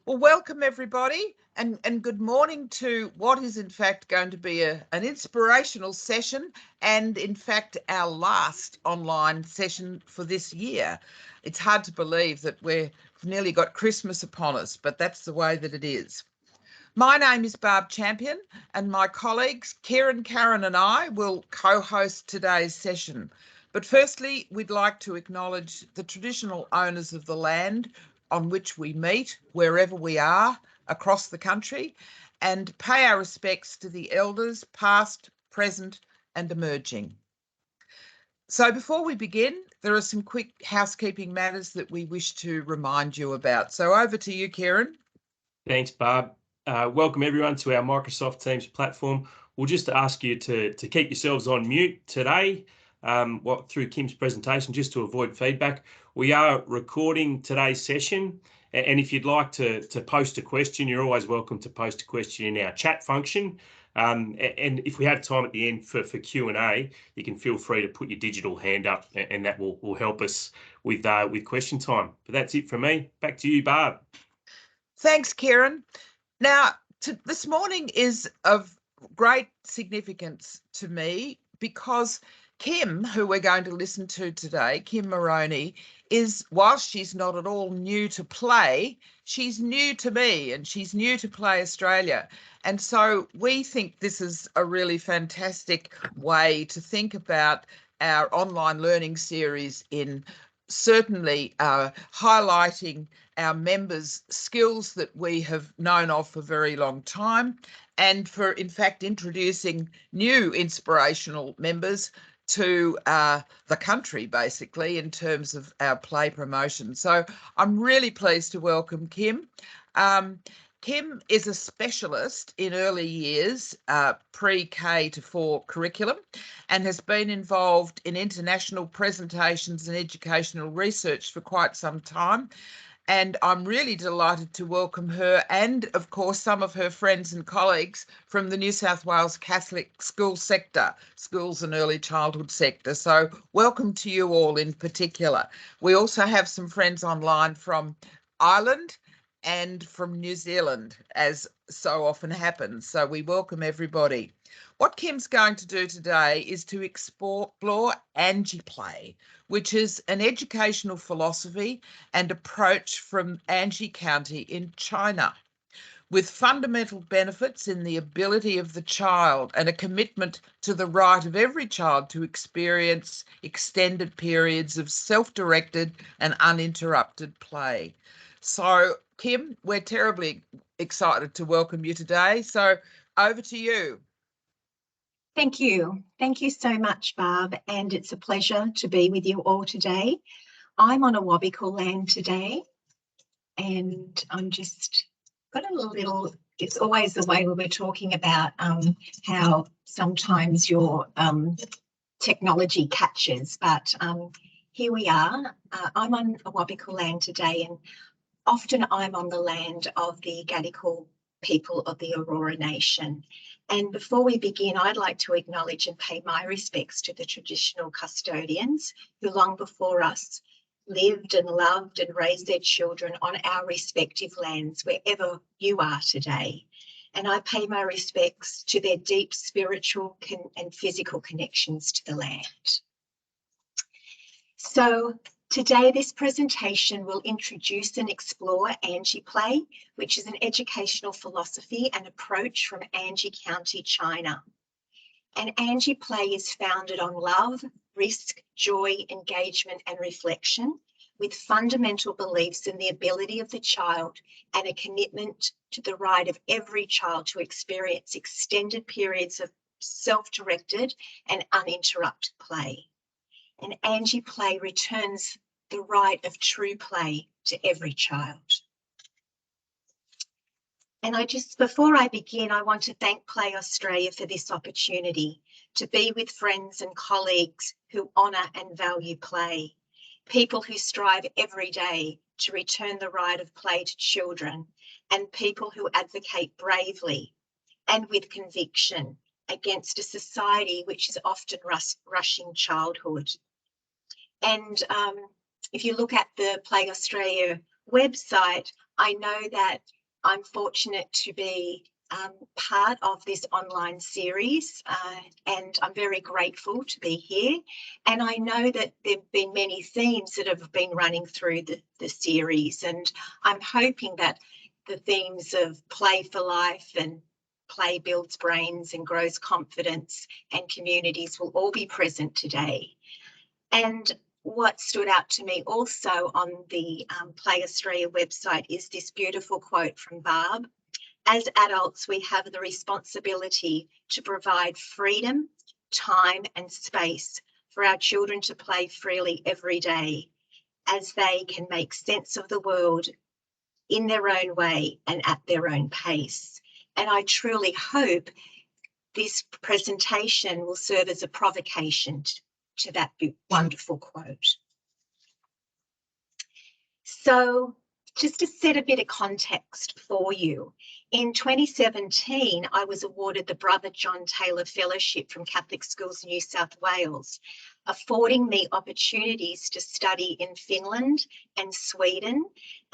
Well, welcome everybody, and good morning to what is in fact going to be an inspirational session, and in fact our last online session for this year. It's hard to believe that we've nearly got Christmas upon us, but that's the way that it is. My name is Barb Champion, and my colleagues Karen, and I will co-host today's session. But firstly, we'd like to acknowledge the traditional owners of the land on which we meet, wherever we are across the country, and pay our respects to the elders, past, present, and emerging. So before we begin, there are some quick housekeeping matters that we wish to remind you about. So over to you, Karen. Thanks, Barb. Welcome everyone to our Microsoft Teams platform. We'll just ask you to keep yourselves on mute today through Kim's presentation, just to avoid feedback. We are recording today's session, and if you'd like to post a question, you're always welcome to post a question in our chat function. And if we have time at the end for Q&A, you can feel free to put your digital hand up, and that will help us with question time. But that's it from me. Back to you, Barb. Thanks, Karen. Now, this morning is of great significance to me because Kim, who we're going to listen to today, Kim Moroney, whilst she's not at all new to play, she's new to me and she's new to Play Australia. And so we think this is a really fantastic way to think about our online learning series, in certainly highlighting our members' skills that we have known of for a very long time, and for in fact introducing new inspirational members to the country, basically, in terms of our play promotion. So I'm really pleased to welcome Kim. Kim is a specialist in early years, pre-K to 4 curriculum, and has been involved in international presentations and educational research for quite some time. And I'm really delighted to welcome her and, of course, some of her friends and colleagues from the New South Wales Catholic school sector, schools and early childhood sector. So welcome to you all in particular. We also have some friends online from Ireland and from New Zealand, as so often happens. So we welcome everybody. What Kim's going to do today is to explore AnjiPlay, which is an educational philosophy and approach from Anji County in China, with fundamental benefits in the ability of the child and a commitment to the right of every child to experience extended periods of self-directed and uninterrupted play. So, Kim, we're terribly excited to welcome you today. So over to you. Thank you. Thank you so much, Barb, and it's a pleasure to be with you all today. I'm on Awabakal land today, and I'm just got a little, it's always the way when we're talking about how sometimes your technology catches, but here we are. I'm on Awabakal land today, and often I'm on the land of the Gadigal people of the Aurora Nation. And before we begin, I'd like to acknowledge and pay my respects to the traditional custodians who long before us lived and loved and raised their children on our respective lands, wherever you are today. And I pay my respects to their deep spiritual and physical connections to the land. So today, this presentation will introduce and explore AnjiPlay, which is an educational philosophy and approach from Anji County, China. And AnjiPlay is founded on love, risk, joy, engagement, and reflection, with fundamental beliefs in the ability of the child and a commitment to the right of every child to experience extended periods of self-directed and uninterrupted play. And AnjiPlay returns the right of true play to every child. And before I begin, I want to thank Play Australia for this opportunity to be with friends and colleagues who honour and value play, people who strive every day to return the right of play to children, and people who advocate bravely and with conviction against a society which is often rushing childhood. And if you look at the Play Australia website, I know that I'm fortunate to be part of this online series, and I'm very grateful to be here. And I know that there have been many themes that have been running through the series, and I'm hoping that the themes of play for life and play builds brains and grows confidence and communities will all be present today. And what stood out to me also on the Play Australia website is this beautiful quote from Barb. As adults, we have the responsibility to provide freedom, time and space for our children to play freely every day as they can make sense of the world in their own way and at their own pace. And I truly hope this presentation will serve as a provocation to that wonderful quote. So just to set a bit of context for you, in 2017, I was awarded the Brother John Taylor Fellowship from Catholic Schools New South Wales, affording me opportunities to study in Finland and Sweden.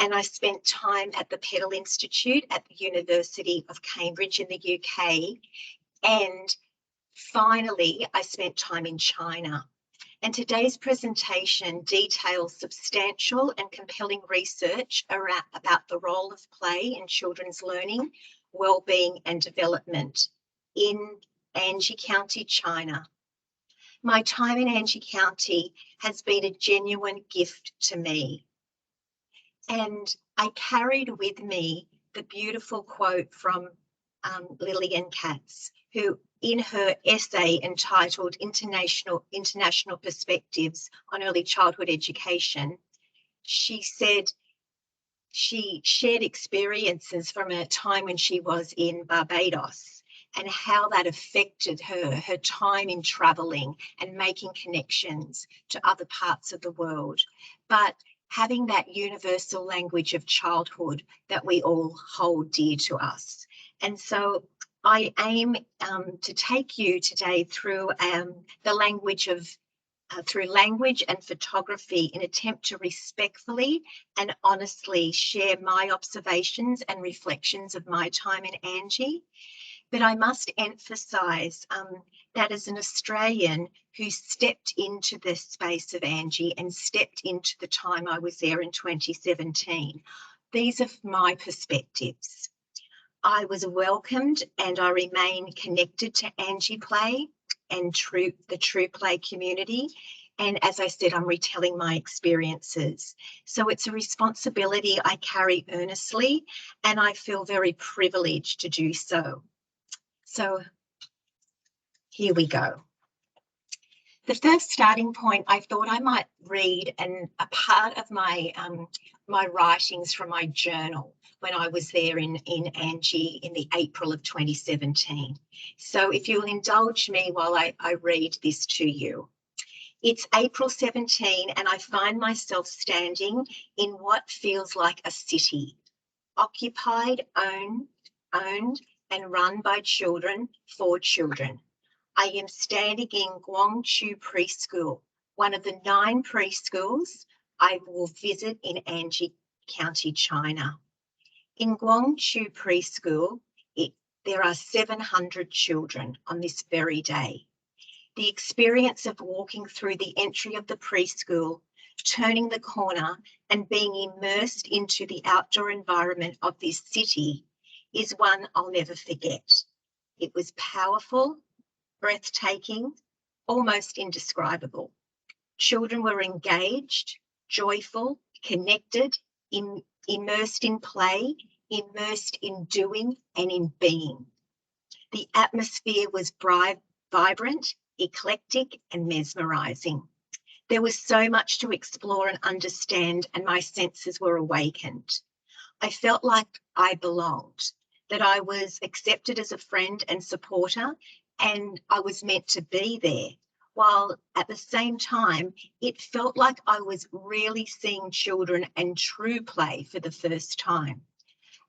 And I spent time at the Peddle Institute at the University of Cambridge in the UK. And finally, I spent time in China. And today's presentation details substantial and compelling research about the role of play in children's learning, well-being and development in Anji County, China. My time in Anji County has been a genuine gift to me. And I carried with me the beautiful quote from Lillian Katz, who in her essay entitled International Perspectives on Early Childhood Education, she said she shared experiences from a time when she was in Barbados and how that affected her time in travelling and making connections to other parts of the world. But having that universal language of childhood that we all hold dear to us. And so I aim to take you today through the language of through language and photography in an attempt to respectfully and honestly share my observations and reflections of my time in Anji. But I must emphasise that as an Australian who stepped into the space of Anji and stepped into the time I was there in 2017, these are my perspectives. I was welcomed and I remain connected to AnjiPlay and the True Play community. And as I said, I'm retelling my experiences. So it's a responsibility I carry earnestly, and I feel very privileged to do so. So here we go. The first starting point, I thought I might read a part of my my writings from my journal when I was there in Anji in the April of 2017. So if you'll indulge me while I read this to you. It's April 17 and I find myself standing in what feels like a city, occupied, owned and run by children for children. I am standing in Guangzhou Preschool, one of the 9 preschools I will visit in Anji County, China. In Guangzhou Preschool, there are 700 children on this very day. The experience of walking through the entry of the preschool, turning the corner and being immersed into the outdoor environment of this city is one I'll never forget. It was powerful, breathtaking, almost indescribable. Children were engaged, joyful, connected, immersed in play, immersed in doing and in being. The atmosphere was vibrant, eclectic and mesmerising. There was so much to explore and understand, and my senses were awakened. I felt like I belonged, that I was accepted as a friend and supporter, and I was meant to be there, while at the same time, it felt like I was really seeing children and true play for the first time.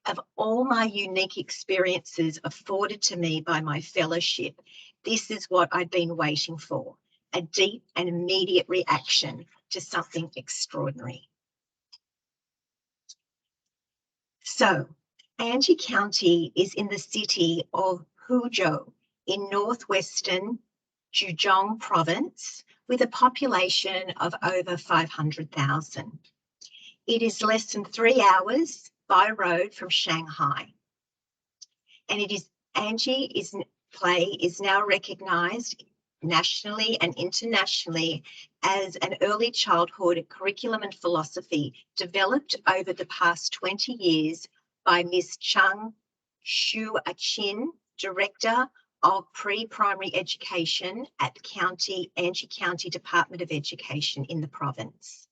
Of all my unique experiences afforded to me by my fellowship, this is what I'd been waiting for, a deep and immediate reaction to something extraordinary. So, Anji County is in the city of Huzhou in northwestern Zhejiang province with a population of over 500,000. It is less than 3 hours by road from Shanghai. And AnjiPlay is now recognised nationally and internationally as an early childhood curriculum and philosophy developed over the past 20 years by Ms. Chang Shuachin, Director of Pre-Primary Education at Anji County Department of Education in the province.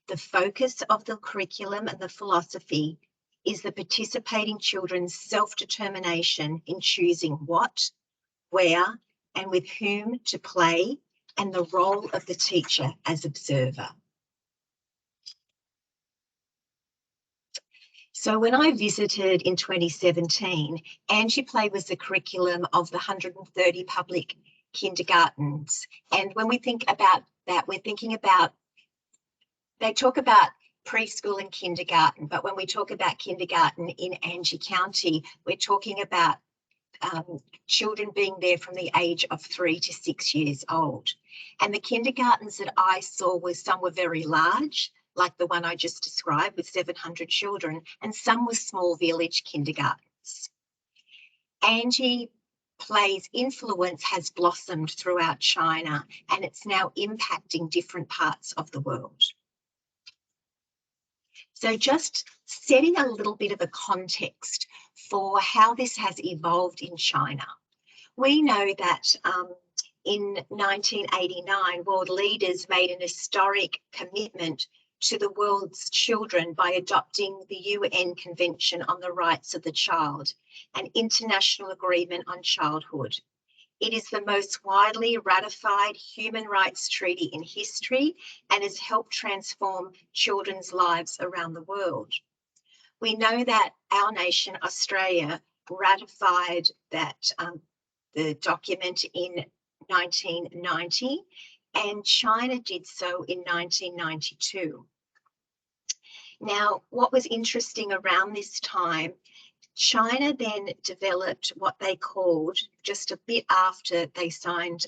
The focus of the curriculum and the philosophy is the participating children's self-determination in choosing what, where, and with whom to play, and the role of the teacher as observer. So when I visited in 2017, AnjiPlay was the curriculum of the 130 public kindergartens. And when we think about that, we're thinking about, they talk about preschool and kindergarten, but when we talk about kindergarten in Anji County, we're talking about children being there from the age of 3 to 6 years old. And the kindergartens that I saw some were very large, like the one I just described with 700 children, and some were small village kindergartens. AnjiPlay's influence has blossomed throughout China, and it's now impacting different parts of the world. So just setting a little bit of a context for how this has evolved in China. We know that in 1989, world leaders made an historic commitment to the world's children by adopting the UN Convention on the Rights of the Child, an international agreement on childhood. It is the most widely ratified human rights treaty in history and has helped transform children's lives around the world. We know that our nation, Australia, ratified the document in 1990, and China did so in 1992. Now, what was interesting around this time, China then developed what they called, just a bit after they signed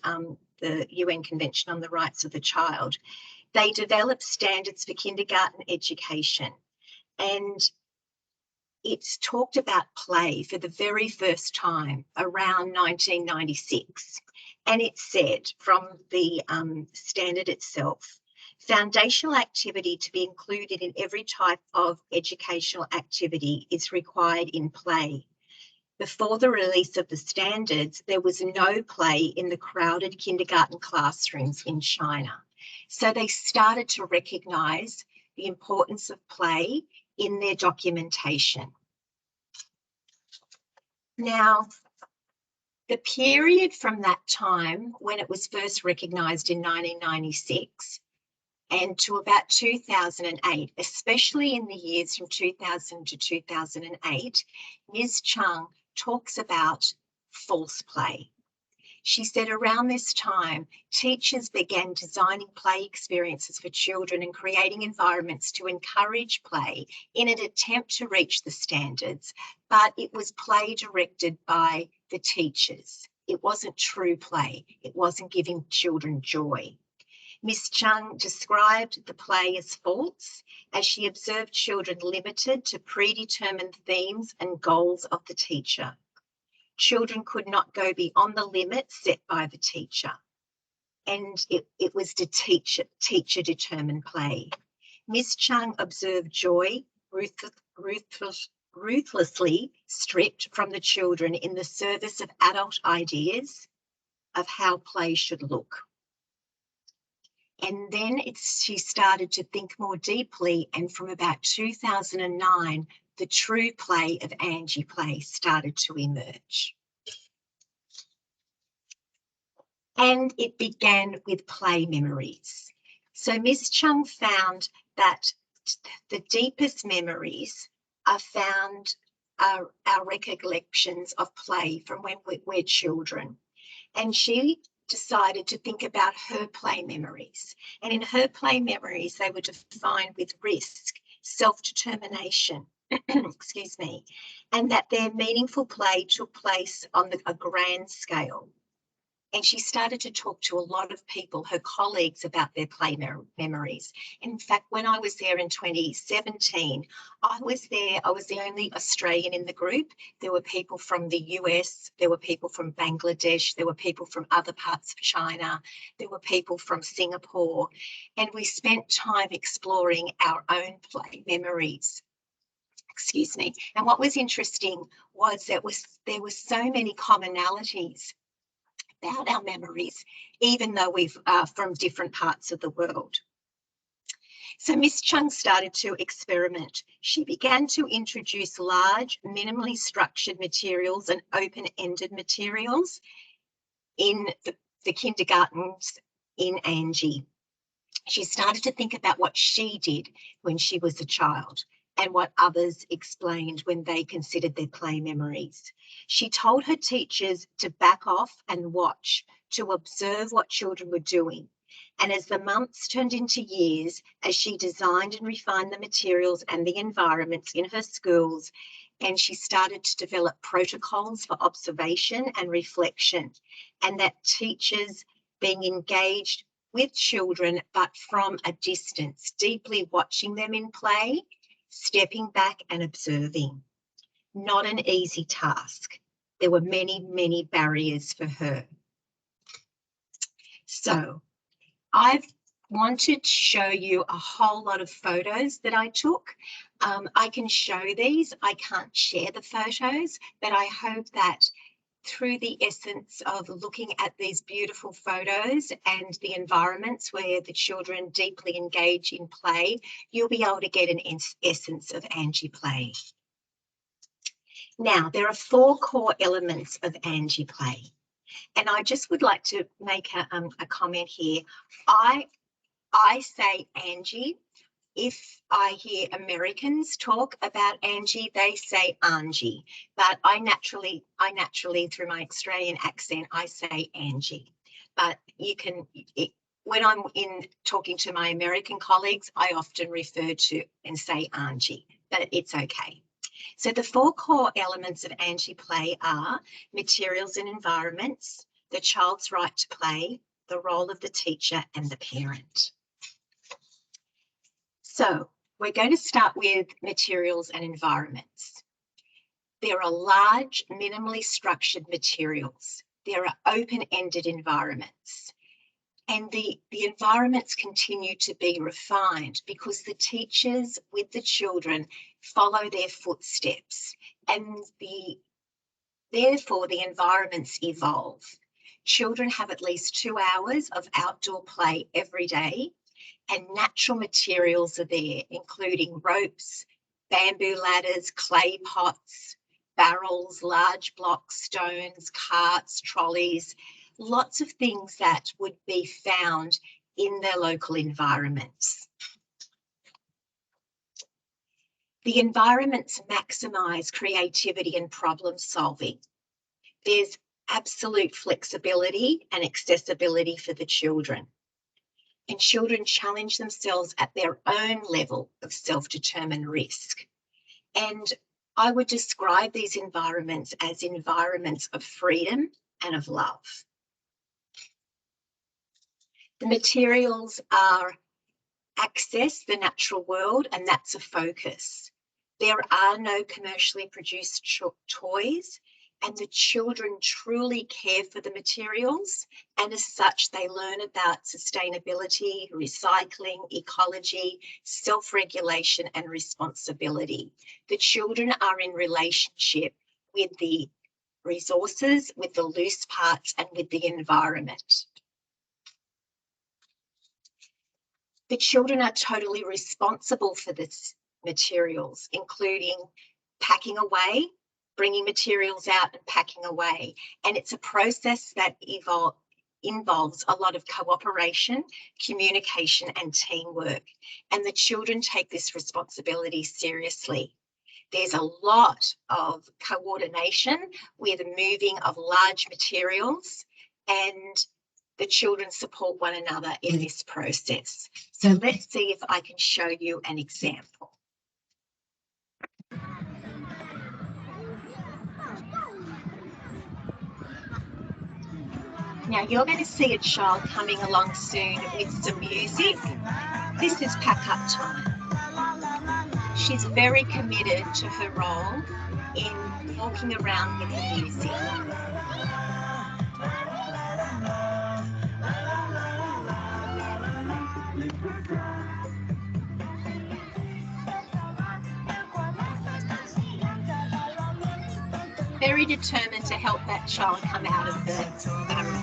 the UN Convention on the Rights of the Child, they developed standards for kindergarten education. And it's talked about play for the very first time around 1996. And it said from the standard itself, foundational activity to be included in every type of educational activity is required in play. Before the release of the standards, there was no play in the crowded kindergarten classrooms in China. So they started to recognise the importance of play in their documentation. Now, the period from that time when it was first recognised in 1996 and to about 2008, especially in the years from 2000 to 2008, Ms. Chung talks about false play. She said around this time, teachers began designing play experiences for children and creating environments to encourage play in an attempt to reach the standards, but it was play directed by the teachers. It wasn't true play. It wasn't giving children joy. Ms. Chung described the play as false, as she observed children limited to predetermined themes and goals of the teacher. Children could not go beyond the limits set by the teacher, and it was the teacher-determined play. Ms. Chung observed joy ruthlessly stripped from the children in the service of adult ideas of how play should look. And then she started to think more deeply, and from about 2009, the true play of AnjiPlay started to emerge. And it began with play memories. So Ms. Chung found that the deepest memories are found our recollections of play from when we're children. And she decided to think about her play memories. And in her play memories, they were defined with risk, self-determination, excuse me, and that their meaningful play took place on a grand scale. And she started to talk to a lot of people, her colleagues, about their play memories. In fact, when I was there in 2017, I was the only Australian in the group. There were people from the US, there were people from Bangladesh, there were people from other parts of China, there were people from Singapore, and we spent time exploring our own play memories. Excuse me. And what was interesting was that there were so many commonalities about our memories, even though we're from different parts of the world. So Miss Chung started to experiment. She began to introduce large, minimally structured materials and open-ended materials in the kindergartens in Anji. She started to think about what she did when she was a child and what others explained when they considered their play memories. She told her teachers to back off and watch, to observe what children were doing. And as the months turned into years, as she designed and refined the materials and the environments in her schools, and she started to develop protocols for observation and reflection, and that teachers being engaged with children, but from a distance, deeply watching them in play, stepping back and observing. Not an easy task. There were many, many barriers for her. So I've wanted to show you a whole lot of photos that I took. I can show these. I can't share the photos, but I hope that through the essence of looking at these beautiful photos and the environments where the children deeply engage in play, you'll be able to get an essence of AnjiPlay. Now, there are 4 core elements of AnjiPlay, and I just would like to make a comment here. I say Anji. If I hear Americans talk about Anji, they say Anji, but I naturally, through my Australian accent, I say Anji. But you can, when I'm talking to my American colleagues, I often refer to and say Anji, but it's okay. So the 4 core elements of AnjiPlay are materials and environments, the child's right to play, the role of the teacher and the parent. So we're going to start with materials and environments. There are large, minimally structured materials. There are open-ended environments. And the environments continue to be refined because the teachers with the children follow their footsteps, and therefore the environments evolve. Children have at least 2 hours of outdoor play every day, and natural materials are there, including ropes, bamboo ladders, clay pots, barrels, large blocks, stones, carts, trolleys, lots of things that would be found in their local environments. The environments maximise creativity and problem solving. There's absolute flexibility and accessibility for the children. And children challenge themselves at their own level of self-determined risk. And I would describe these environments as environments of freedom and of love. The materials are access the natural world, and that's a focus. There are no commercially produced toys, and the children truly care for the materials, and as such they learn about sustainability, recycling, ecology, self-regulation and responsibility. The children are in relationship with the resources, with the loose parts and with the environment. The children are totally responsible for this materials, including packing away, bringing materials out and packing away. And it's a process that involves a lot of cooperation, communication and teamwork. And the children take this responsibility seriously. There's a lot of coordination with the moving of large materials, and the children support one another in this process. So let's see if I can show you an example. Now you're going to see a child coming along soon with some music. This is pack-up time. She's very committed to her role in walking around with the music. Very determined to help that child come out of the barrier.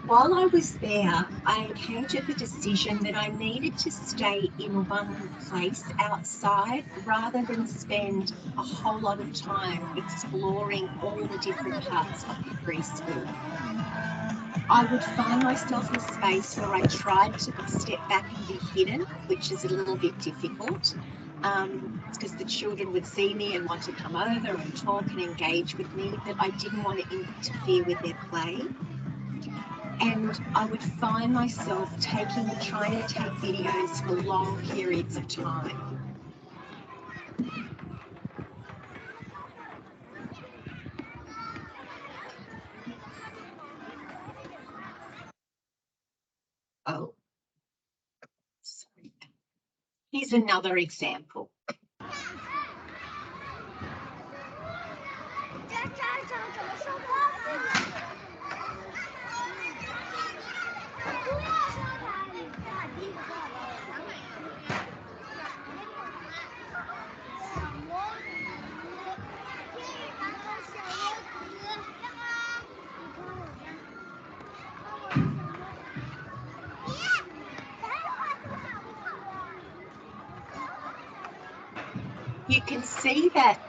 While I was there, I came to the decision that I needed to stay in one place outside rather than spend a whole lot of time exploring all the different parts of the preschool. I would find myself in a space where I tried to step back and be hidden, which is a little bit difficult because the children would see me and want to come over and talk and engage with me, but I didn't want to interfere with their play. And I would find myself trying to take videos for long periods of time. Oh, sorry. Here's another example. You can see that,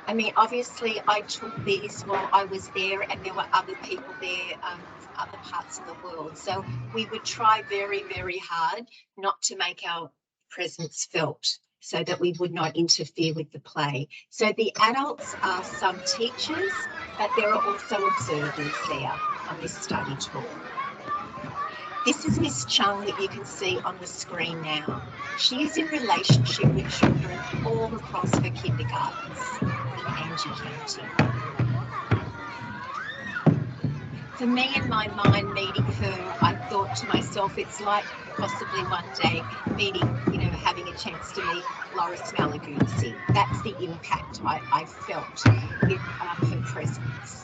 I mean, obviously I took these while I was there and there were other people there from other parts of the world. So we would try very, very hard not to make our presence felt so that we would not interfere with the play. So the adults are some teachers, but there are also observers there on this study tour. This is Miss Chung that you can see on the screen now. She is in relationship with children all across her kindergartens in Anji County. For me, in my mind, meeting her, I thought to myself, it's like possibly one day meeting, having a chance to meet Loris Malaguzzi. That's the impact I felt with her presence.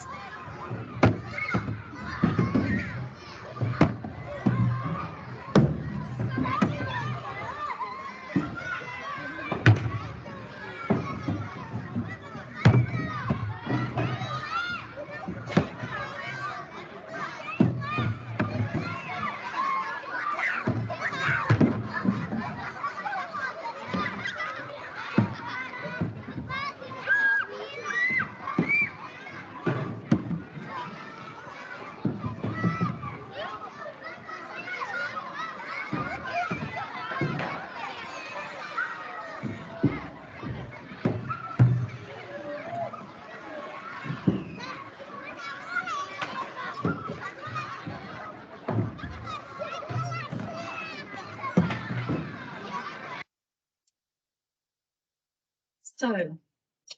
So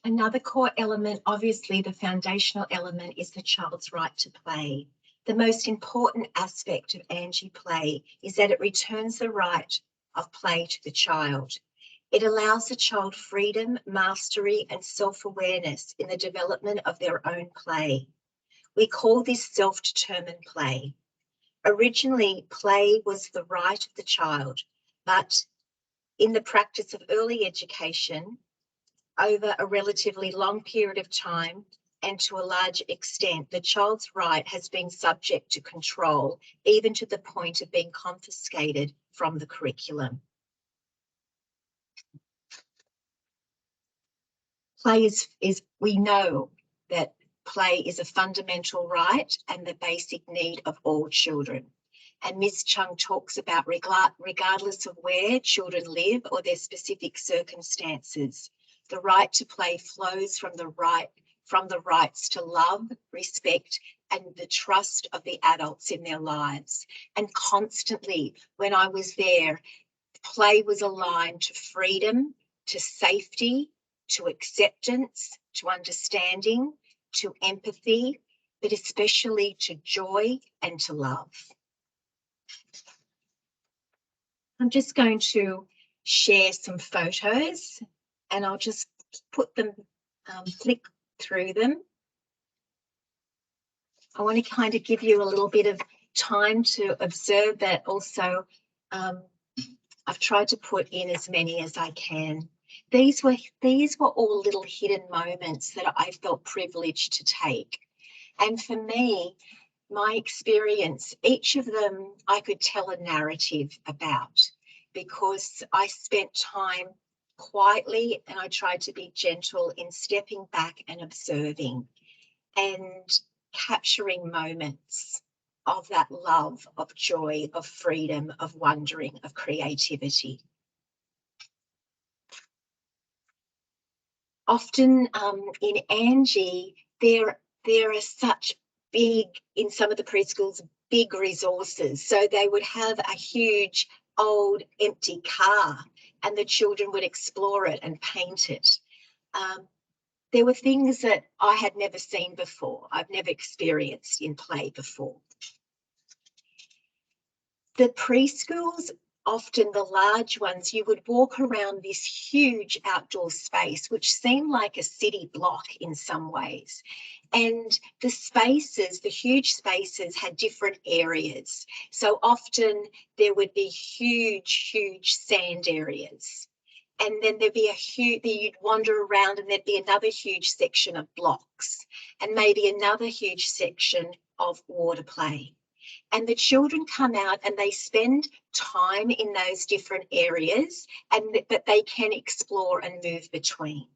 another core element, obviously the foundational element, is the child's right to play. The most important aspect of AnjiPlay is that it returns the right of play to the child. It allows the child freedom, mastery, and self-awareness in the development of their own play. We call this self-determined play. Originally, play was the right of the child, but in the practice of early education, over a relatively long period of time and to a large extent, the child's right has been subject to control, even to the point of being confiscated from the curriculum. Play we know that play is a fundamental right and the basic need of all children. And Ms. Chung talks about regardless of where children live or their specific circumstances, the right to play flows from the rights to love, respect, and the trust of the adults in their lives. And constantly, when I was there, play was aligned to freedom, to safety, to acceptance, to understanding, to empathy, but especially to joy and to love. I'm just going to share some photos, and I'll just put them, flick through them. I want to kind of give you a little bit of time to observe that. Also, I've tried to put in as many as I can. These were all little hidden moments that I felt privileged to take. And for me, my experience, each of them I could tell a narrative about, because I spent time quietly and I tried to be gentle in stepping back and observing and capturing moments of that love, of joy, of freedom, of wondering, of creativity. Often in Anji, there are such big, in some of the preschools, big resources. So they would have a huge old empty car and the children would explore it and paint it. There were things that I had never seen before. I've never experienced in play before. The preschools, often the large ones, you would walk around this huge outdoor space, which seemed like a city block in some ways. And the spaces, the huge spaces, had different areas. So often there would be huge sand areas. And then there'd be you'd wander around and there'd be another huge section of blocks and maybe another huge section of water play. And the children come out and they spend time in those different areas, but they can explore and move between.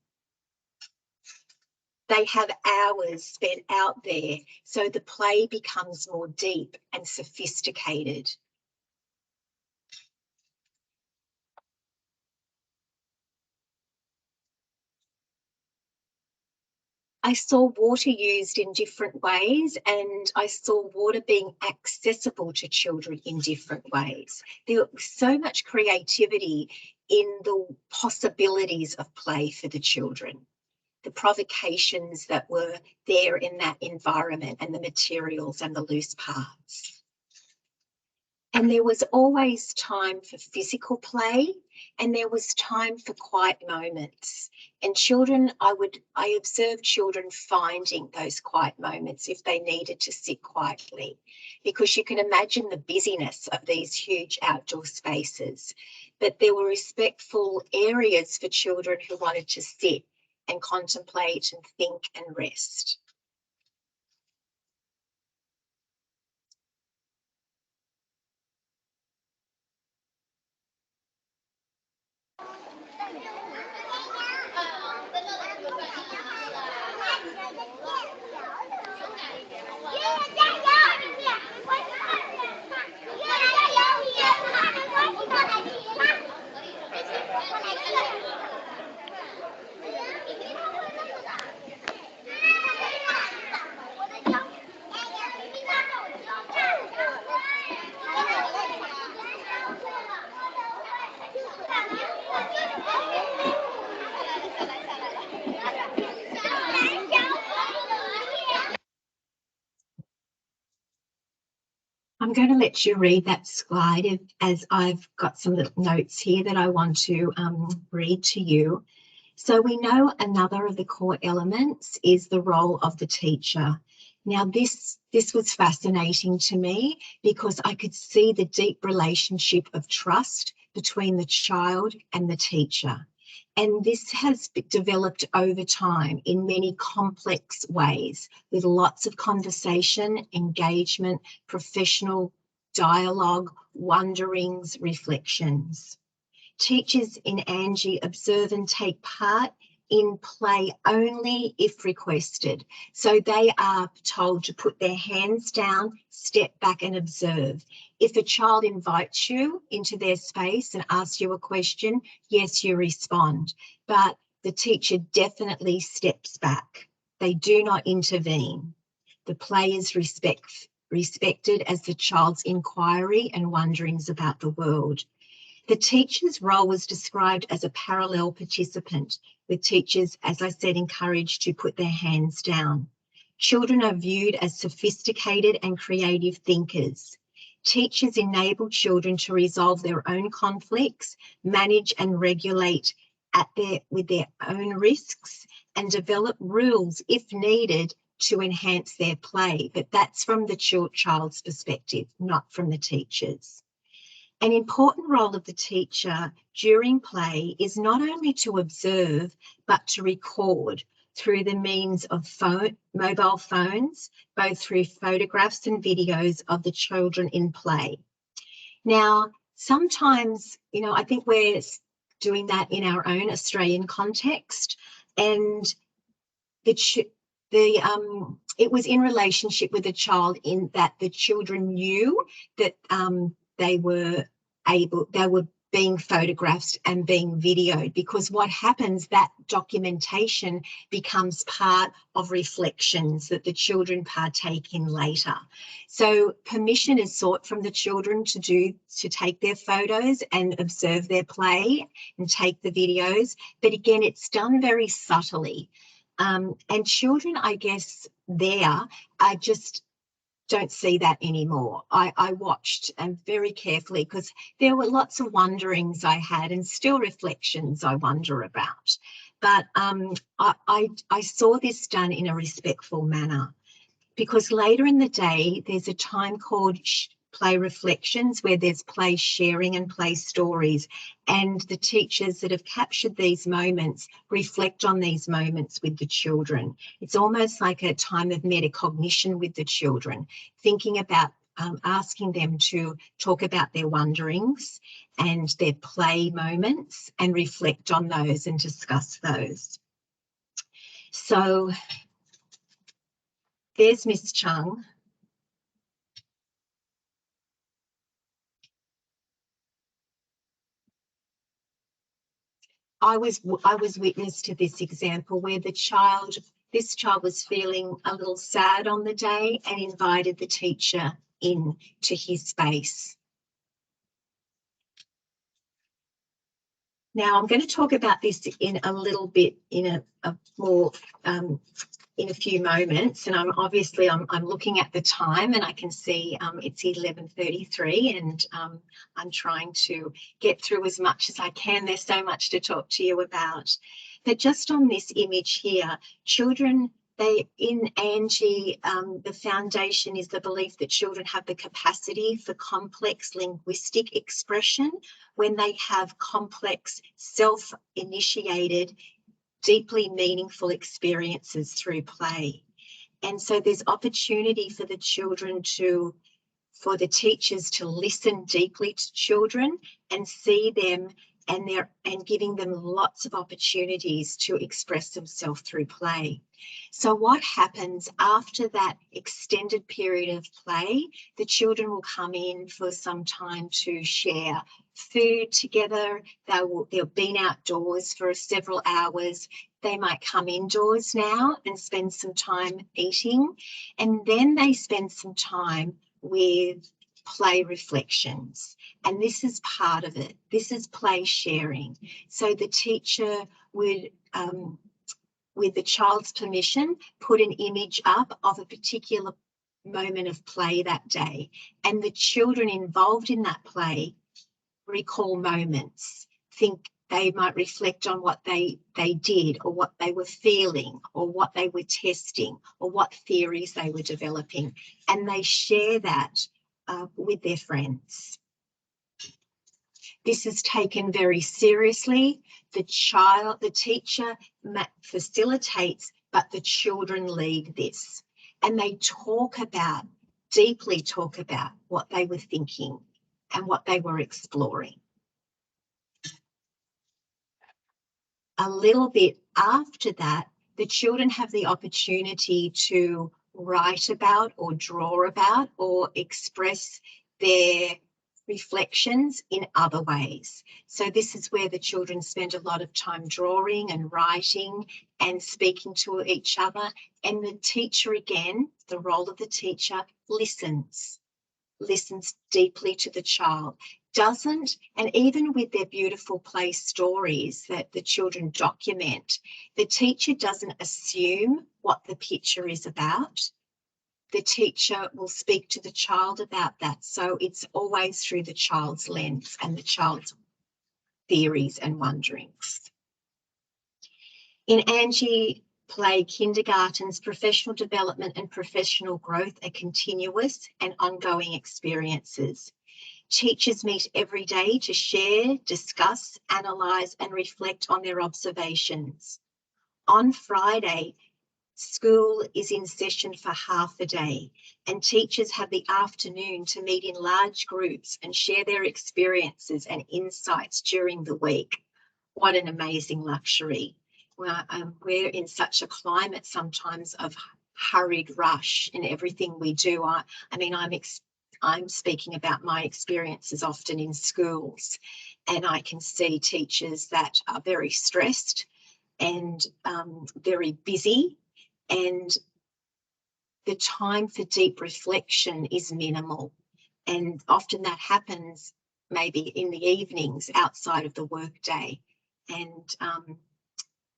They have hours spent out there, so the play becomes more deep and sophisticated. I saw water used in different ways, and I saw water being accessible to children in different ways. There was so much creativity in the possibilities of play for the children, the provocations that were there in that environment and the materials and the loose parts. And there was always time for physical play, and there was time for quiet moments. And children, I observed children finding those quiet moments if they needed to sit quietly, because you can imagine the busyness of these huge outdoor spaces. But there were respectful areas for children who wanted to sit and contemplate and think and rest. I'm going to let you read that slide as I've got some little notes here that I want to read to you. So we know another of the core elements is the role of the teacher. Now this was fascinating to me because I could see the deep relationship of trust between the child and the teacher. And this has developed over time in many complex ways with lots of conversation, engagement, professional dialogue, wonderings, reflections. Teachers in Anji observe and take part in play only if requested. So they are told to put their hands down, step back and observe. If a child invites you into their space and asks you a question, yes, you respond. But the teacher definitely steps back. They do not intervene. The play is respected as the child's inquiry and wonderings about the world. The teacher's role was described as a parallel participant, with teachers, as I said, encouraged to put their hands down. Children are viewed as sophisticated and creative thinkers. Teachers enable children to resolve their own conflicts, manage and regulate with their own risks, and develop rules, if needed, to enhance their play. But that's from the child's perspective, not from the teacher's. An important role of the teacher during play is not only to observe, but to record through the means of mobile phones, both through photographs and videos of the children in play. Now, sometimes, I think we're doing that in our own Australian context, and it was in relationship with the child, in that the children knew that they were being photographed and being videoed, because what happens, that documentation becomes part of reflections that the children partake in later. So permission is sought from the children to take their photos and observe their play and take the videos. But again, it's done very subtly. And children, I guess, are just don't see that anymore. I watched very carefully, because there were lots of wonderings I had, and still reflections I wonder about. But I saw this done in a respectful manner, because later in the day there's a time called play reflections, where there's play sharing and play stories, and the teachers that have captured these moments reflect on these moments with the children. It's almost like a time of metacognition with the children, thinking about asking them to talk about their wonderings and their play moments and reflect on those and discuss those. So there's Miss Chung. I was witness to this example where this child was feeling a little sad on the day and invited the teacher in to his space. Now, I'm going to talk about this in a little bit in a few moments, and I'm looking at the time, and I can see it's 11:33, and I'm trying to get through as much as I can. There's so much to talk to you about. But just on this image here, children, in Anji, the foundation is the belief that children have the capacity for complex linguistic expression when they have complex, self-initiated, deeply meaningful experiences through play. And so there's opportunity for the children for the teachers to listen deeply to children and see them, and giving them lots of opportunities to express themselves through play. So what happens after that extended period of play, the children will come in for some time to share food together. They've been outdoors for several hours. They might come indoors now and spend some time eating, and then they spend some time with play reflections. And this is part of it. This is play sharing. So the teacher would, with the child's permission, put an image up of a particular moment of play that day. And the children involved in that play recall moments. They might reflect on what they did, or what they were feeling, or what they were testing, or what theories they were developing. And they share that with their friends. This is taken very seriously. The teacher facilitates, but the children lead this. And they deeply talk about what they were thinking and what they were exploring. A little bit after that, the children have the opportunity to write about, or draw about, or express their reflections in other ways. So this is where the children spend a lot of time drawing and writing and speaking to each other. And the teacher, again, the role of the teacher, listens deeply to the child, and even with their beautiful play stories that the children document, the teacher doesn't assume what the picture is about. The teacher will speak to the child about that. So it's always through the child's lens and the child's theories and wonderings. In AnjiPlay kindergartens, professional development and professional growth are continuous and ongoing experiences. Teachers meet every day to share, discuss, analyse and reflect on their observations. On Friday, school is in session for half a day and teachers have the afternoon to meet in large groups and share their experiences and insights during the week. What an amazing luxury. We're in such a climate sometimes of hurried rush in everything we do. I'm speaking about my experiences often in schools, and I can see teachers that are very stressed and very busy, and the time for deep reflection is minimal. And often that happens maybe in the evenings outside of the workday. And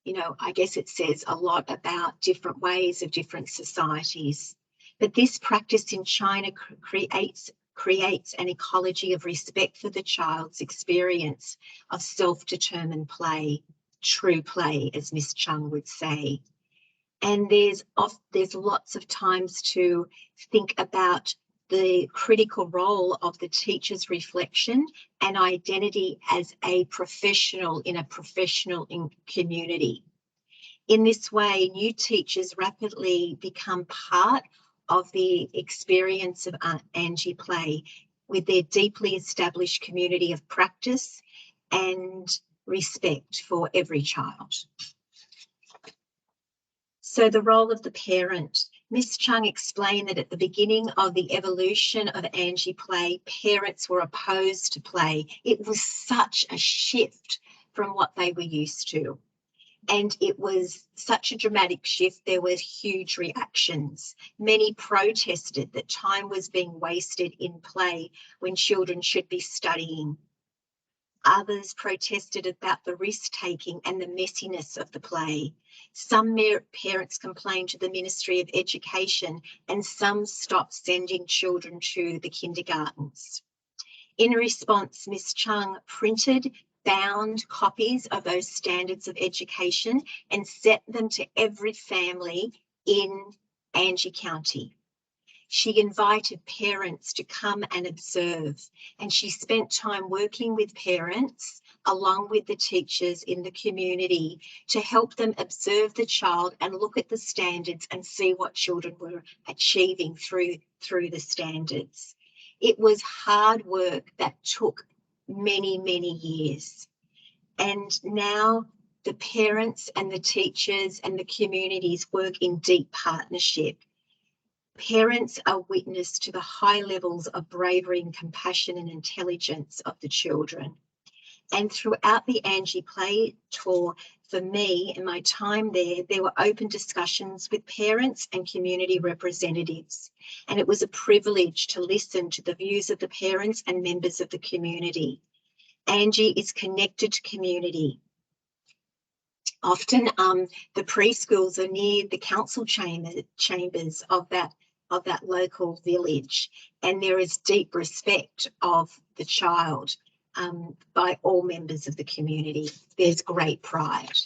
you know, I guess it says a lot about different ways of different societies. But this practice in China creates an ecology of respect for the child's experience of self-determined play, true play, as Miss Chung would say. And there's lots of times to think about the critical role of the teacher's reflection and identity as a professional in a professional community. In this way, new teachers rapidly become part of the experience of AnjiPlay with their deeply established community of practice and respect for every child. So the role of the parent. Miss Chung explained that at the beginning of the evolution of AnjiPlay, parents were opposed to play. It was such a shift from what they were used to. And it was such a dramatic shift, there were huge reactions. Many protested that time was being wasted in play when children should be studying. Others protested about the risk-taking and the messiness of the play. Some parents complained to the Ministry of Education and some stopped sending children to the kindergartens. In response, Ms. Chung printed bound copies of those standards of education and sent them to every family in Anji County. She invited parents to come and observe, and she spent time working with parents along with the teachers in the community to help them observe the child and look at the standards and see what children were achieving through the standards. It was hard work that took many, many years. And now the parents and the teachers and the communities work in deep partnership. Parents are witness to the high levels of bravery and compassion and intelligence of the children. And throughout the AnjiPlay tour, for me and my time there were open discussions with parents and community representatives. And it was a privilege to listen to the views of the parents and members of the community. Anji is connected to community. Often the preschools are near the council chambers of that local village, and there is deep respect of the child by all members of the community. There's great pride.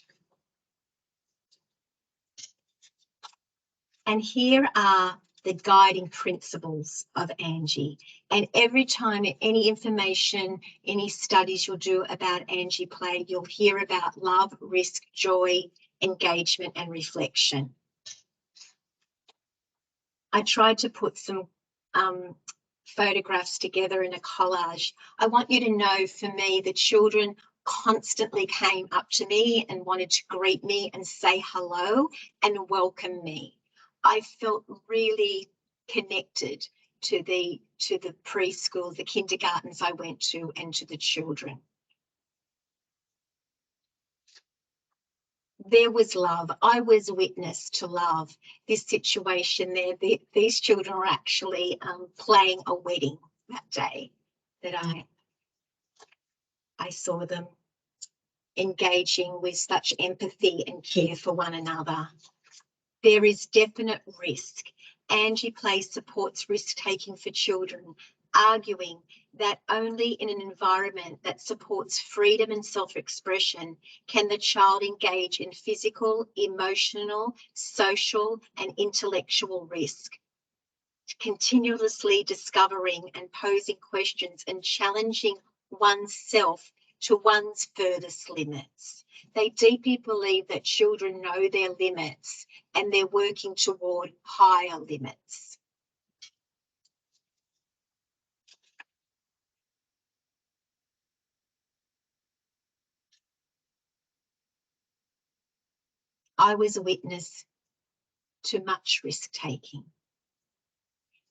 And here are the guiding principles of Anji. And every time any information, any studies you'll do about AnjiPlay, you'll hear about love, risk, joy, engagement, and reflection. I tried to put some photographs together in a collage. I want you to know, for me, the children constantly came up to me and wanted to greet me and say hello and welcome me. I felt really connected to the preschool, the kindergartens I went to, and to the children. There was love. I was witness to love. This situation there, these children were actually playing a wedding that day that I saw them engaging with such empathy and care for one another. There is definite risk. AnjiPlay supports risk-taking for children, arguing that only in an environment that supports freedom and self-expression can the child engage in physical, emotional, social, and intellectual risk. Continuously discovering and posing questions and challenging oneself to one's furthest limits. They deeply believe that children know their limits and they're working toward higher limits. I was a witness to much risk-taking.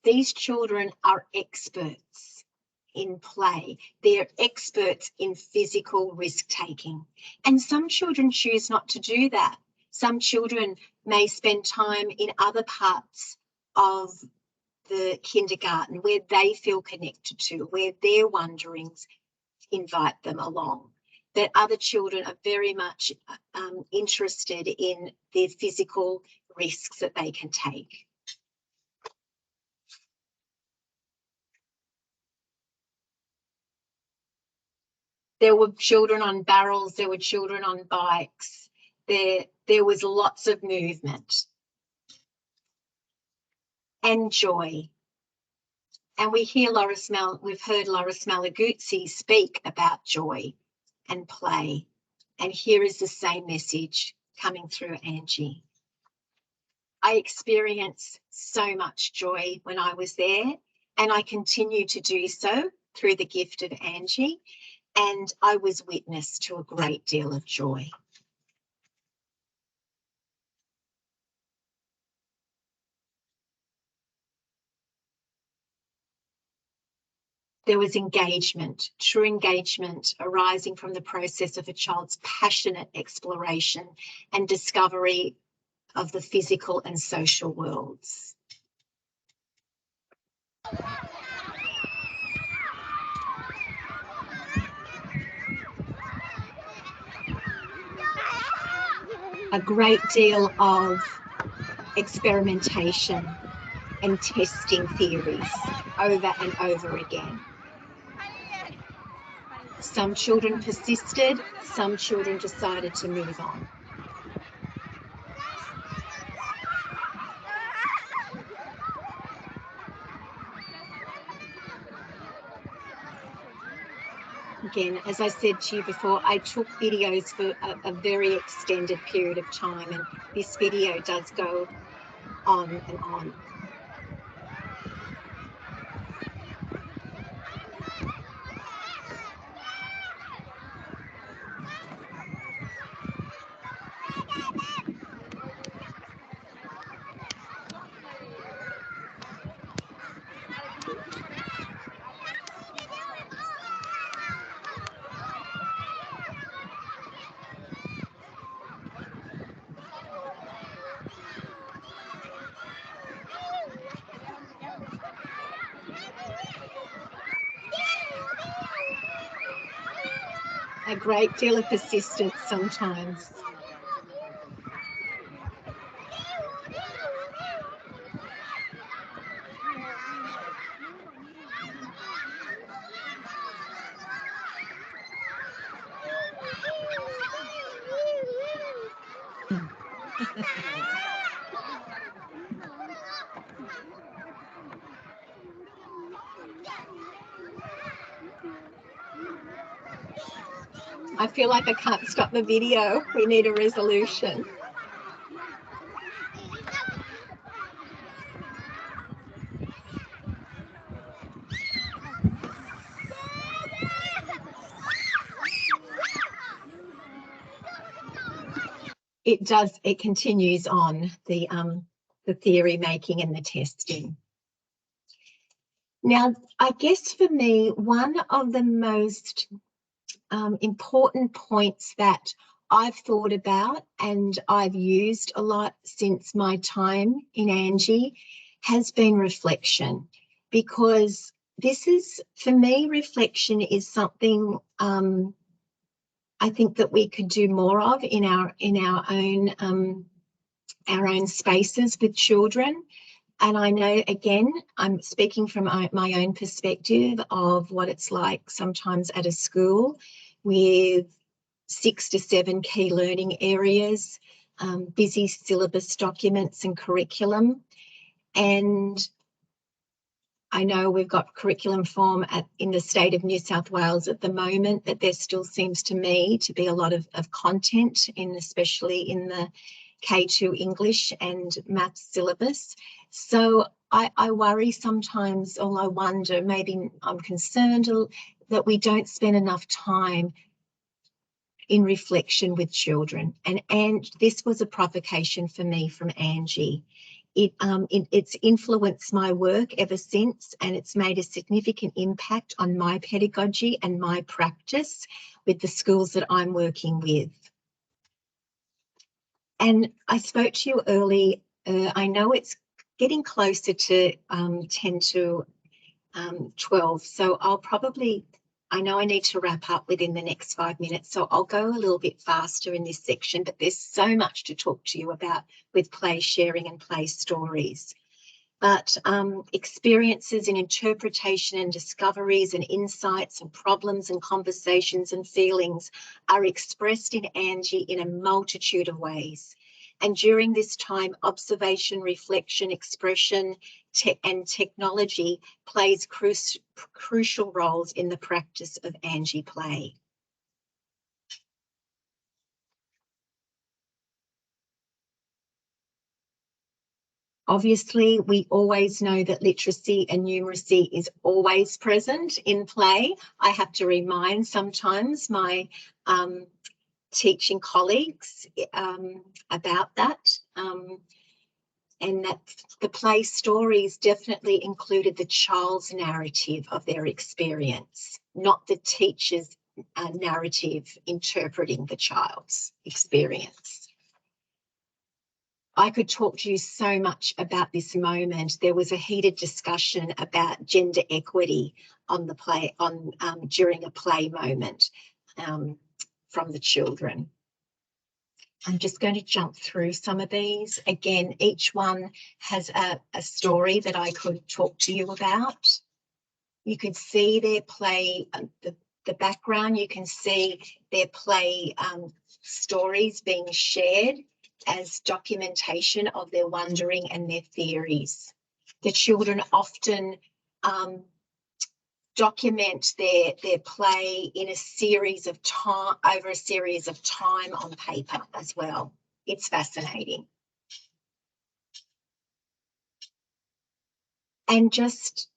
These children are experts in play. They're experts in physical risk-taking. And some children choose not to do that. Some children may spend time in other parts of the kindergarten where they feel connected to, where their wonderings invite them along. That other children are very much interested in their physical risks that they can take. There were children on barrels, there were children on bikes, there was lots of movement and joy. And we've heard Laura Malaguzzi speak about joy and play. And here is the same message coming through Anji. I experienced so much joy when I was there, and I continue to do so through the gift of Anji. And I was witness to a great deal of joy. There was engagement, true engagement arising from the process of a child's passionate exploration and discovery of the physical and social worlds. A great deal of experimentation and testing theories over and over again. Some children persisted, some children decided to move on. Again, as I said to you before, I took videos for a very extended period of time, and this video does go on and on. A great deal of persistence sometimes. I feel like I can't stop the video. We need a resolution. It continues on the theory making and the testing. Now, I guess for me, one of the most important points that I've thought about and I've used a lot since my time in Anji has been reflection, because this is, for me, reflection is something I think that we could do more of in our own spaces with children. And I know, again, I'm speaking from my own perspective of what it's like sometimes at a school with 6 to 7 key learning areas, busy syllabus documents and curriculum. And I know we've got curriculum form in the state of New South Wales at the moment, but there still seems to me to be a lot of content, especially in the K2 English and maths syllabus. So I worry sometimes, or I wonder, maybe I'm concerned that we don't spend enough time in reflection with children. And this was a provocation for me from Anji. It's influenced my work ever since, and it's made a significant impact on my pedagogy and my practice with the schools that I'm working with. And I spoke to you early. I know it's getting closer to 10 to 12, so I know I need to wrap up within the next 5 minutes, so I'll go a little bit faster in this section, but there's so much to talk to you about with play sharing and play stories. But experiences in interpretation and discoveries and insights and problems and conversations and feelings are expressed in Anji in a multitude of ways. And during this time, observation, reflection, expression, and technology plays crucial roles in the practice of AnjiPlay. Obviously, we always know that literacy and numeracy is always present in play. I have to remind sometimes my teaching colleagues about that. And that the play stories definitely included the child's narrative of their experience, not the teacher's narrative interpreting the child's experience. I could talk to you so much about this moment. There was a heated discussion about gender equity on the play during a play moment from the children. I'm just going to jump through some of these. Again, each one has a story that I could talk to you about. You could see their play, the background, you can see their play stories being shared as documentation of their wondering and their theories. The children often document their play in a series of time, over a series of time on paper as well. It's fascinating. And just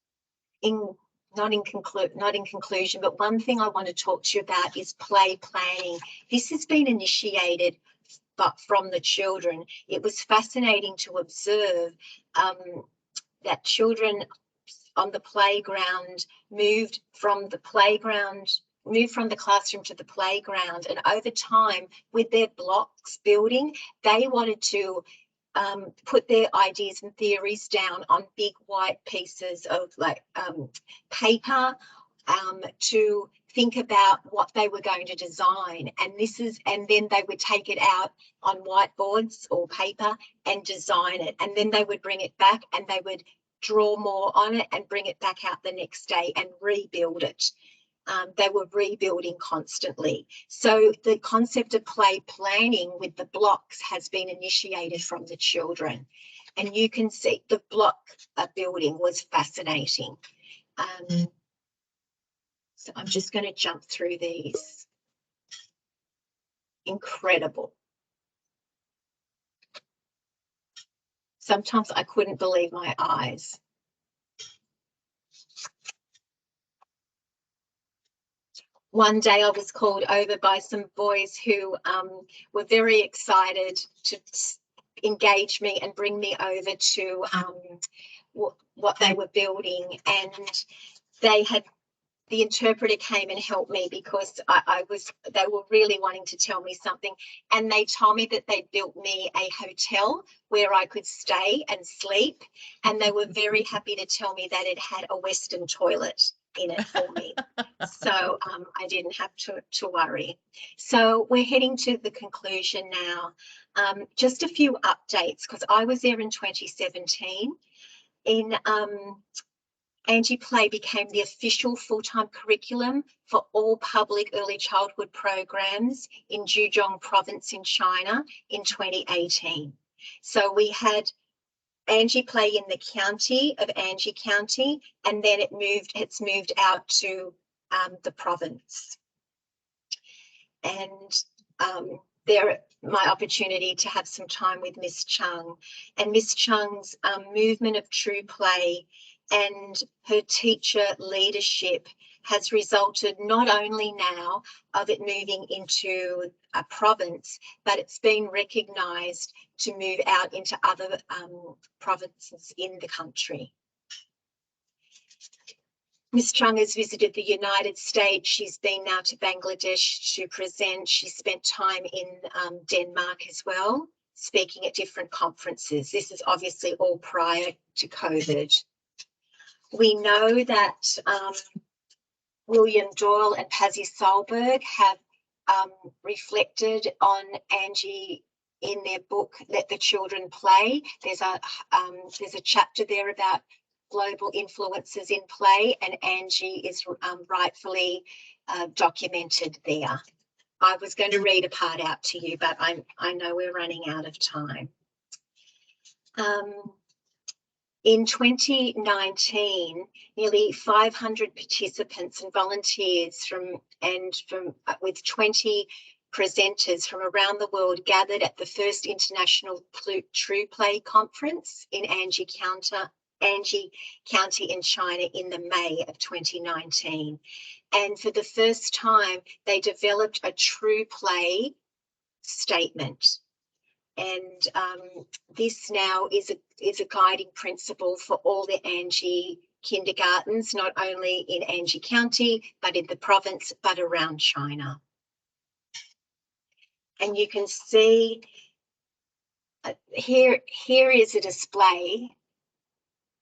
not in conclusion, but one thing I want to talk to you about is play planning. This has been initiated but from the children. It was fascinating to observe that children on the playground moved from the classroom to the playground, and over time with their blocks building, they wanted to put their ideas and theories down on big white pieces of paper to think about what they were going to design, and then they would take it out on whiteboards or paper and design it, and then they would bring it back and they would draw more on it and bring it back out the next day and rebuild it. They were rebuilding constantly. So the concept of play planning with the blocks has been initiated from the children, and you can see the block building was fascinating. So I'm just going to jump through these. Incredible. Sometimes I couldn't believe my eyes. One day I was called over by some boys who were very excited to engage me and bring me over to what they were building, and the interpreter came and helped me because they were really wanting to tell me something, and they told me that they'd built me a hotel where I could stay and sleep, and they were very happy to tell me that it had a Western toilet in it for me. So I didn't have to worry. So we're heading to the conclusion now. Just a few updates, because I was there in 2017. AnjiPlay became the official full-time curriculum for all public early childhood programs in Zhejiang province in China in 2018. So we had AnjiPlay in the county of Anji County, and then it's moved out to the province. And my opportunity to have some time with Miss Chung, and Miss Chung's movement of true play and her teacher leadership has resulted not only now of it moving into a province, but it's been recognised to move out into other provinces in the country. Ms. Chung has visited the United States. She's been now to Bangladesh to present. She spent time in Denmark as well, speaking at different conferences. This is obviously all prior to COVID. We know that William Doyle and Pazzy Solberg have reflected on Anji in their book, Let the Children Play. There's a chapter there about global influences in play, and Anji is rightfully documented there. I was going to read a part out to you, but I know we're running out of time. In 2019, nearly 500 participants and volunteers with 20 presenters from around the world gathered at the first International True Play Conference in Anji County in China in the May of 2019. And for the first time, they developed a true play statement. And this now is a guiding principle for all the Anji kindergartens, not only in Anji County, but in the province, but around China. And you can see here is a display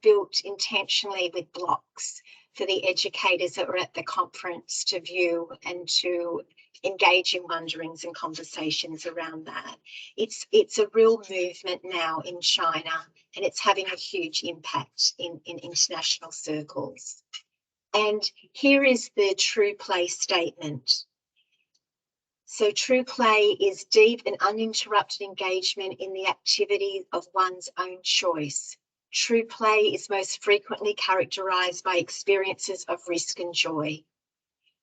built intentionally with blocks for the educators that were at the conference to view and to engage in wonderings and conversations around that. It's a real movement now in China, and it's having a huge impact in international circles. And here is the true play statement. So true play is deep and uninterrupted engagement in the activity of one's own choice. True play is most frequently characterized by experiences of risk and joy.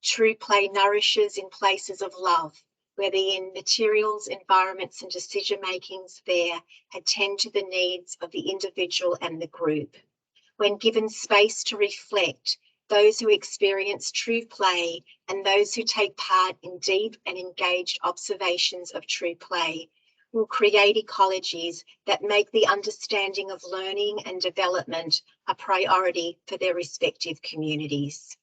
True play nourishes in places of love, where the materials, environments, and decision-makings there attend to the needs of the individual and the group. When given space to reflect, those who experience true play and those who take part in deep and engaged observations of true play will create ecologies that make the understanding of learning and development a priority for their respective communities.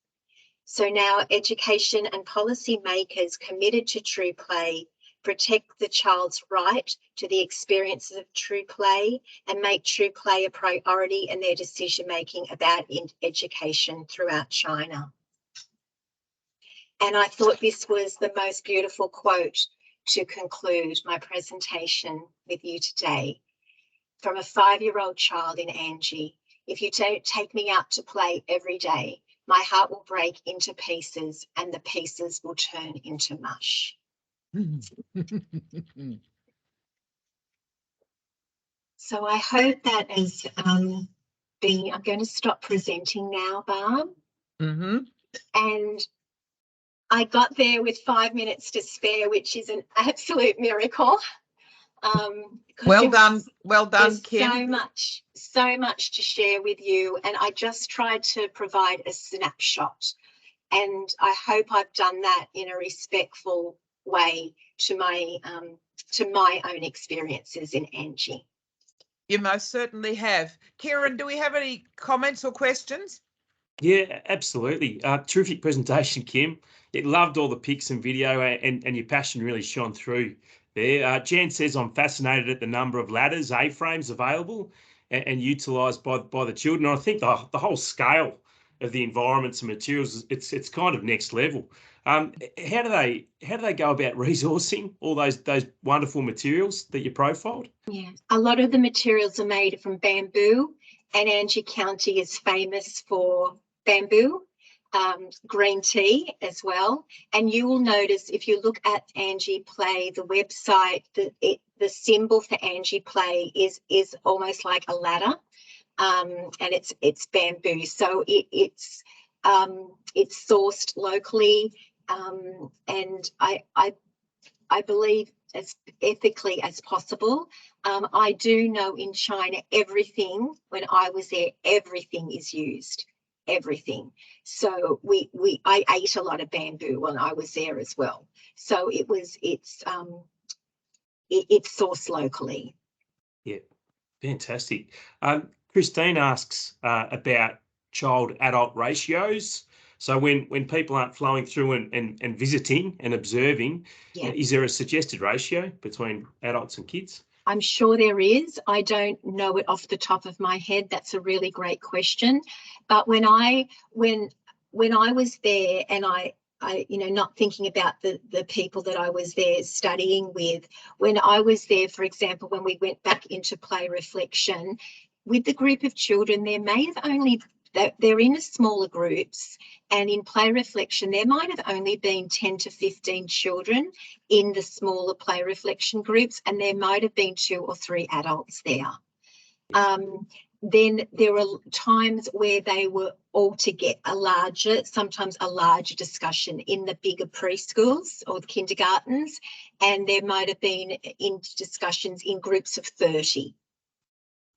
So now education and policy makers committed to true play protect the child's right to the experiences of true play and make true play a priority in their decision-making about education throughout China. And I thought this was the most beautiful quote to conclude my presentation with you today. From a 5-year-old child in Anji, if you don't take me out to play every day, my heart will break into pieces and the pieces will turn into mush. So I hope that has been, I'm going to stop presenting now, Barb. And I got there with 5 minutes to spare, which is an absolute miracle. Well done, Kim. So much to share with you, and I just tried to provide a snapshot, and I hope I've done that in a respectful way to my own experiences in Anji. You most certainly have. Kieran, do we have any comments or questions? Yeah, absolutely. Terrific presentation, Kim. It loved all the pics and video, and your passion really shone through there. Jan says, I'm fascinated at the number of ladders, A-frames available and utilised by the children. And I think the whole scale of the environments and materials, it's kind of next level. How do they go about resourcing all those wonderful materials that you profiled? Yeah, a lot of the materials are made from bamboo, and Anji County is famous for bamboo, green tea as well. And you will notice if you look at AnjiPlay, the website, the symbol for AnjiPlay is almost like a ladder, and it's bamboo. So it's sourced locally, and I believe as ethically as possible. I do know in China, everything, when I was there, everything is used, everything. So I ate a lot of bamboo when I was there as well. So it's sourced locally. Yeah, fantastic. Christine asks about child-adult ratios. So when people aren't flowing through and visiting and observing, Yeah. Is there a suggested ratio between adults and kids? I'm sure there is. I don't know it off the top of my head. That's a really great question. But when I was there, and I not thinking about the people that I was there studying with, when I was there, for example, when we went back into play reflection with the group of children, there may have only, they're in smaller groups, and in play reflection there might have only been 10 to 15 children in the smaller play reflection groups, and there might have been 2 or 3 adults there. Then there were times where they were all to get sometimes a larger discussion in the bigger preschools or the kindergartens, and there might have been in discussions in groups of 30.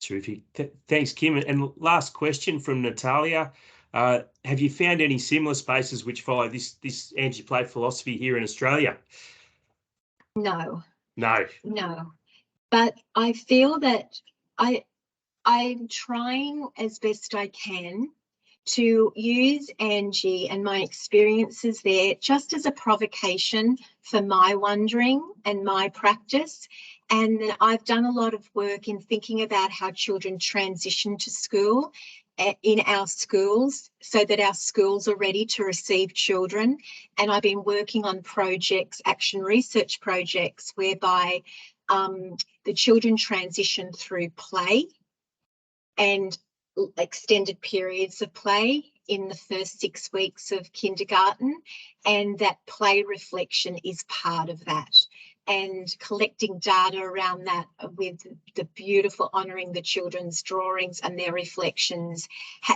Terrific. Thanks, Kim. And last question from Natalia. Have you found any similar spaces which follow this AnjiPlay philosophy here in Australia? No. No. But I feel that I'm trying as best I can to use Anji and my experiences there just as a provocation for my wondering and my practice. And I've done a lot of work in thinking about how children transition to school in our schools, so that our schools are ready to receive children. And I've been working on projects, action research projects, whereby the children transition through play and extended periods of play in the first 6 weeks of kindergarten, and that play reflection is part of that. And collecting data around that with the beautiful honouring the children's drawings and their reflections,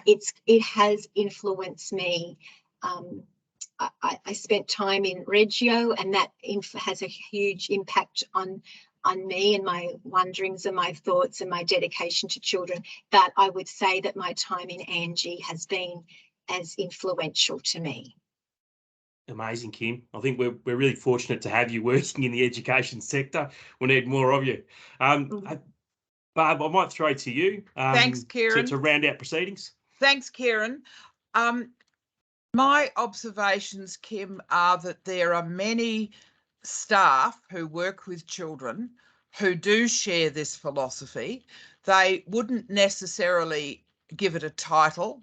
it has influenced me. I spent time in Reggio, and that has a huge impact on me and my wonderings and my thoughts and my dedication to children. But I would say that my time in Anji has been as influential to me. Amazing, Kim. I think we're really fortunate to have you working in the education sector. We need more of you. Barb, I might throw to you. Thanks, Kieran. To round out proceedings. Thanks, Kieran. My observations, Kim, are that there are many staff who work with children who do share this philosophy. They wouldn't necessarily give it a title.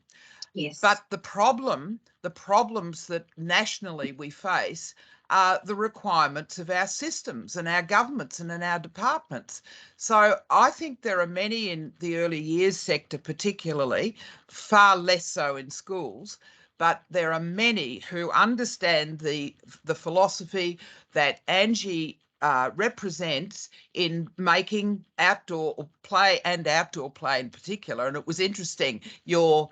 Yes. But the problems that nationally we face are the requirements of our systems and our governments and in our departments. So I think there are many in the early years sector particularly, far less so in schools, but there are many who understand the philosophy that Anji represents in making outdoor play in particular. And it was interesting, your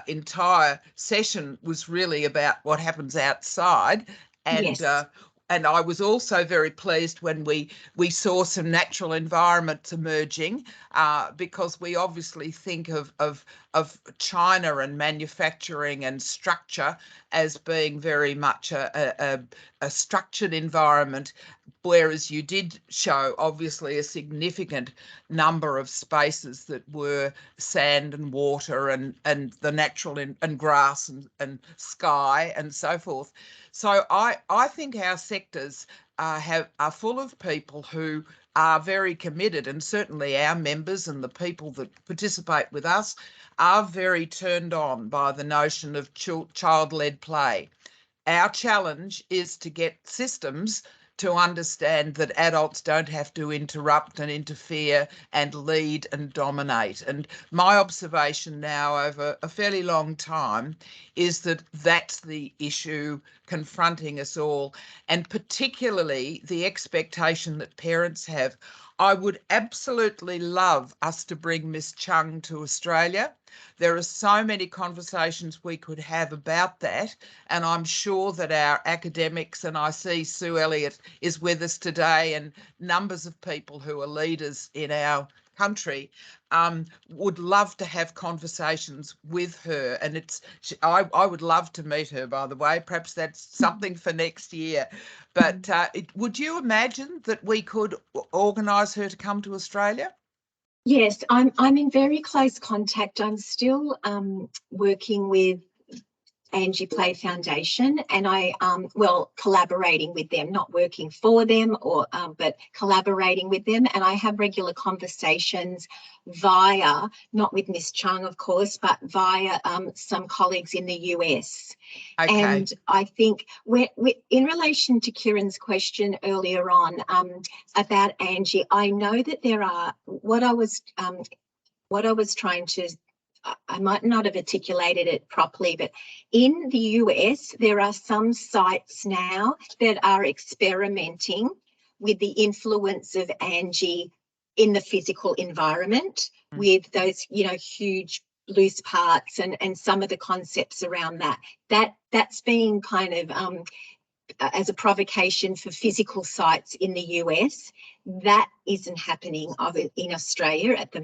entire session was really about what happens outside. And yes. And I was also very pleased when we saw some natural environments emerging, because we obviously think of China and manufacturing and structure as being very much a structured environment, whereas you did show obviously a significant number of spaces that were sand and water and the natural and grass and sky and so forth. So I think our sectors are full of people who are very committed, and certainly our members and the people that participate with us are very turned on by the notion of child-led play. Our challenge is to get systems to understand that adults don't have to interrupt and interfere and lead and dominate. And my observation now over a fairly long time is that that's the issue confronting us all, and particularly the expectation that parents have. I would absolutely love us to bring Miss Chung to Australia. There are so many conversations we could have about that, and I'm sure that our academics, and I see Sue Elliott is with us today, and numbers of people who are leaders in our country would love to have conversations with her. And I would love to meet her, by the way. Perhaps that's something for next year. But would you imagine that we could organise her to come to Australia? Yes, I'm in very close contact. I'm still working with AnjiPlay Foundation, and collaborating with them, not working for them, but collaborating with them. And I have regular conversations via, not with Miss Chung, of course, but via some colleagues in the US. Okay. And I think in relation to Kieran's question earlier on about Anji, I know that there are what I was trying to. I might not have articulated it properly, but in the US, there are some sites now that are experimenting with the influence of Anji in the physical environment with those, huge loose parts and some of the concepts around that. That's being kind of as a provocation for physical sites in the US. That isn't happening in Australia at the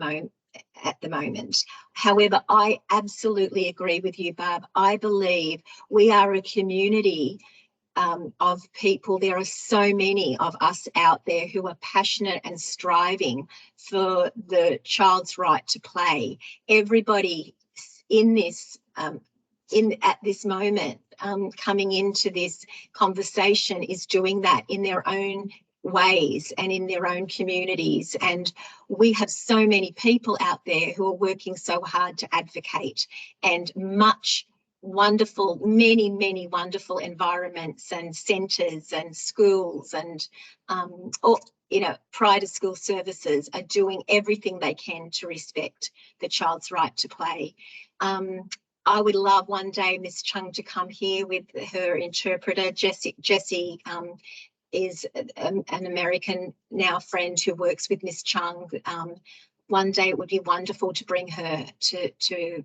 moment. However, I absolutely agree with you, Barb. I believe we are a community of people. There are so many of us out there who are passionate and striving for the child's right to play. Everybody in this at this moment coming into this conversation is doing that in their own ways and in their own communities. And we have so many people out there who are working so hard to advocate, and many wonderful environments and centres and schools and prior to school services are doing everything they can to respect the child's right to play. I would love one day Miss Chung to come here with her interpreter. Jessie is an American now friend who works with Miss Chung. One day it would be wonderful to bring her to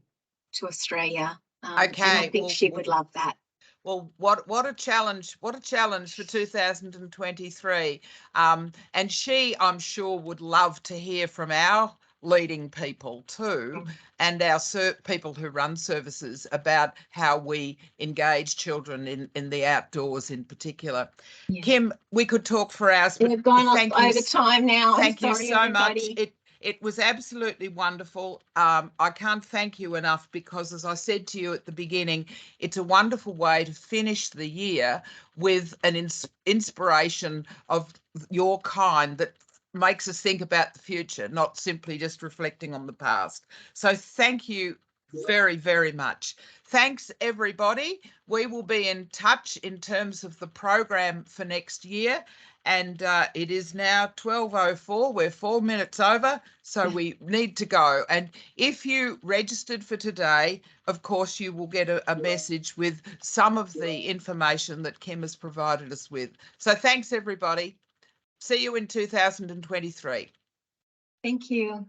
Australia. Okay, and I think she would love that. Well, what a challenge! What a challenge for 2023. And she, I'm sure, would love to hear from our leading people too, and our people who run services about how we engage children in the outdoors in particular. Yeah. Kim, we could talk for hours. We've gone over time now. Thank you so everybody. much. It was absolutely wonderful. I can't thank you enough because, as I said to you at the beginning, it's a wonderful way to finish the year with an inspiration of your kind that makes us think about the future, not simply just reflecting on the past. So thank you very, very much. Thanks, everybody. We will be in touch in terms of the program for next year. And it is now 12:04. We're 4 minutes over, so we need to go. And if you registered for today, of course, you will get a message with some of the information that Kim has provided us with. So thanks, everybody. See you in 2023. Thank you.